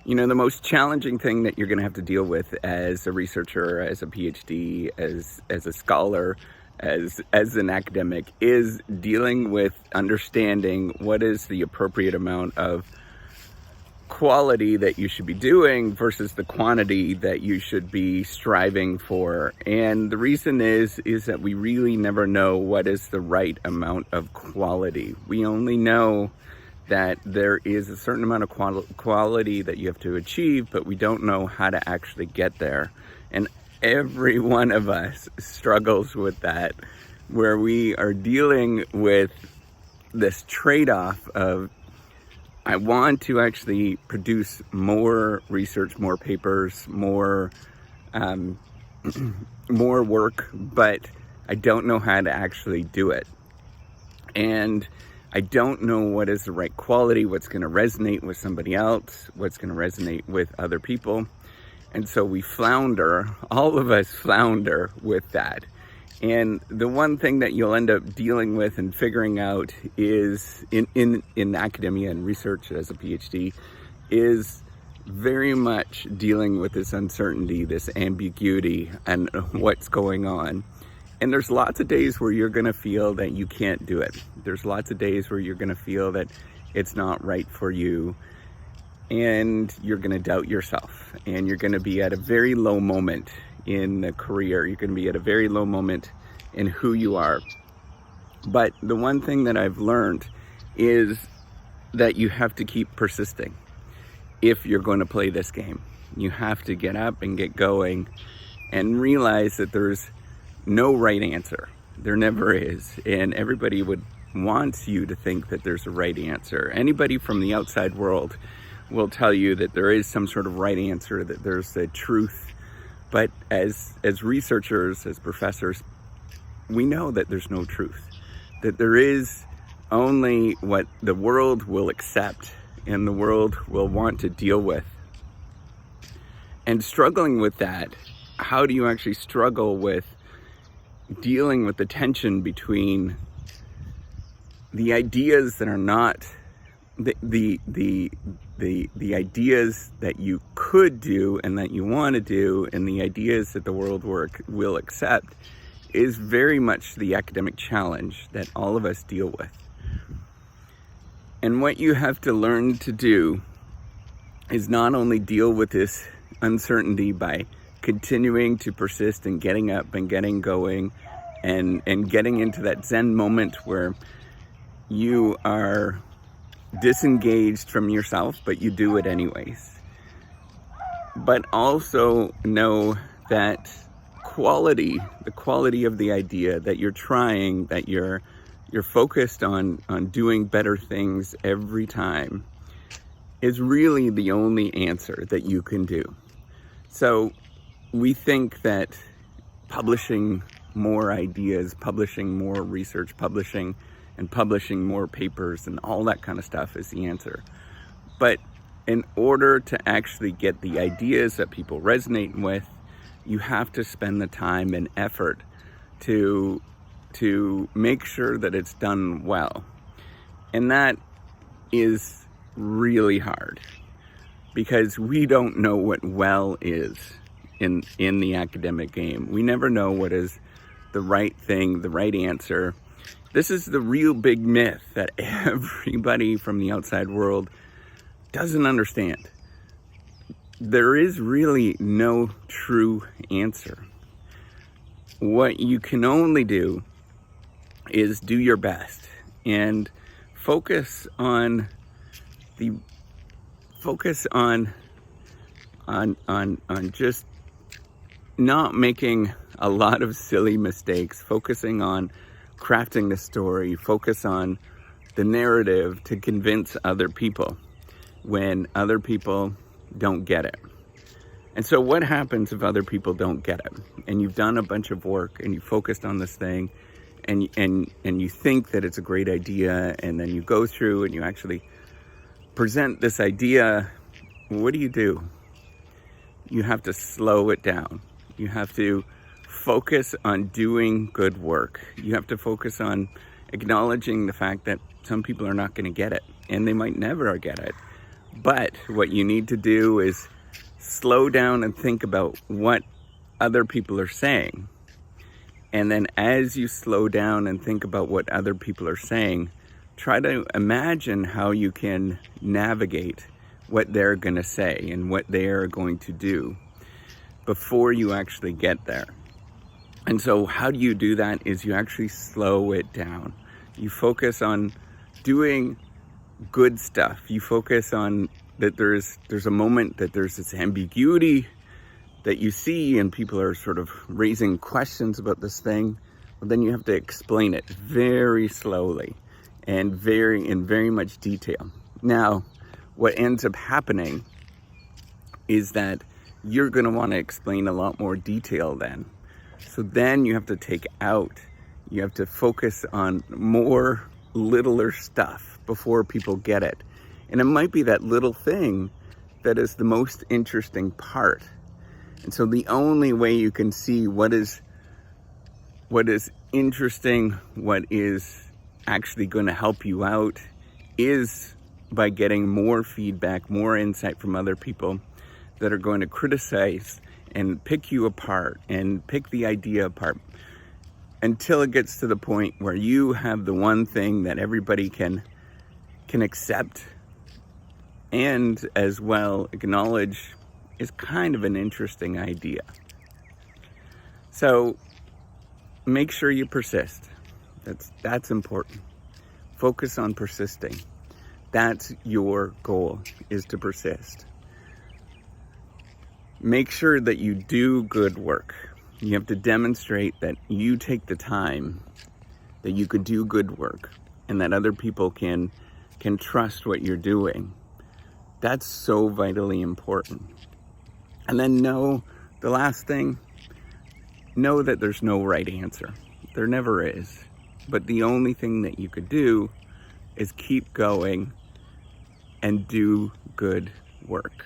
The most challenging thing that you're going to have to deal with as a researcher, as a PhD, as a scholar, as an academic, is dealing with understanding what is the appropriate amount of quality that you should be doing versus the quantity that you should be striving for. And the reason is that we really never know what is the right amount of quality. We only know that there is a certain amount of quality that you have to achieve, but we don't know how to actually get there. And every one of us struggles with that, where we are dealing with this trade-off of, I want to actually produce more research, more papers, more work, but I don't know how to actually do it. And I don't know what is the right quality, what's going to resonate with somebody else, what's going to resonate with other people. And so we flounder, all of us flounder with that. And the one thing that you'll end up dealing with and figuring out is in academia and research as a PhD is very much dealing with this uncertainty, this ambiguity, and what's going on. And there's lots of days where you're going to feel that you can't do it. There's lots of days where you're going to feel that it's not right for you. And you're going to doubt yourself. And you're going to be at a very low moment in the career. You're going to be at a very low moment in who you are. But the one thing that I've learned is that you have to keep persisting if you're going to play this game. You have to get up and get going and realize that there's no right answer. There never is. And everybody wants you to think that there's a right answer. Anybody from the outside world will tell you that there is some sort of right answer, that there's a truth. But as researchers, as professors, we know that there's no truth, that there is only what the world will accept and the world will want to deal with. And struggling with that, how do you actually struggle with dealing with the tension between the ideas that are not the ideas that you could do and that you want to do, and the ideas that the world will accept, is very much the academic challenge that all of us deal with. And what you have to learn to do is not only deal with this uncertainty by continuing to persist and getting up and getting going and getting into that Zen moment where you are disengaged from yourself, but you do it anyways. But also know that the quality of the idea that you're trying, that you're focused on doing better things every time, is really the only answer that you can do. So we think that publishing more ideas, publishing more research, publishing more papers and all that kind of stuff is the answer. But in order to actually get the ideas that people resonate with, you have to spend the time and effort to make sure that it's done well. And that is really hard because we don't know what well is in the academic game. We never know what is the right thing, the right answer. This is the real big myth that everybody from the outside world doesn't understand. There is really no true answer. What you can only do is do your best and focus on just not making a lot of silly mistakes, focusing on crafting the story, focus on the narrative to convince other people when other people don't get it. And so what happens if other people don't get it? And you've done a bunch of work and you focused on this thing and you think that it's a great idea, and then you go through and you actually present this idea. What do? You have to slow it down. You have to focus on doing good work. You have to focus on acknowledging the fact that some people are not going to get it, and they might never get it. But what you need to do is slow down and think about what other people are saying. And then as you slow down and think about what other people are saying, try to imagine how you can navigate what they're going to say and what they are going to do before you actually get there. And so how do you do that is you actually slow it down. You focus on doing good stuff. You focus on that there's a moment that there's this ambiguity that you see and people are sort of raising questions about this thing. Well, then you have to explain it very slowly and in very much detail. Now, what ends up happening is that you're going to want to explain a lot more detail then. So then you have to focus on more littler stuff before people get it. And it might be that little thing that is the most interesting part. And so the only way you can see what is interesting, what is actually going to help you out, is by getting more feedback, more insight from other people that are going to criticize and pick you apart and pick the idea apart until it gets to the point where you have the one thing that everybody can accept and as well acknowledge is kind of an interesting idea. So make sure you persist. That's important. Focus on persisting. That's your goal, is to persist. Make sure that you do good work. You have to demonstrate that you take the time, that you could do good work, and that other people can trust what you're doing. That's so vitally important. And then the last thing, know that there's no right answer. There never is. But the only thing that you could do is keep going and do good work.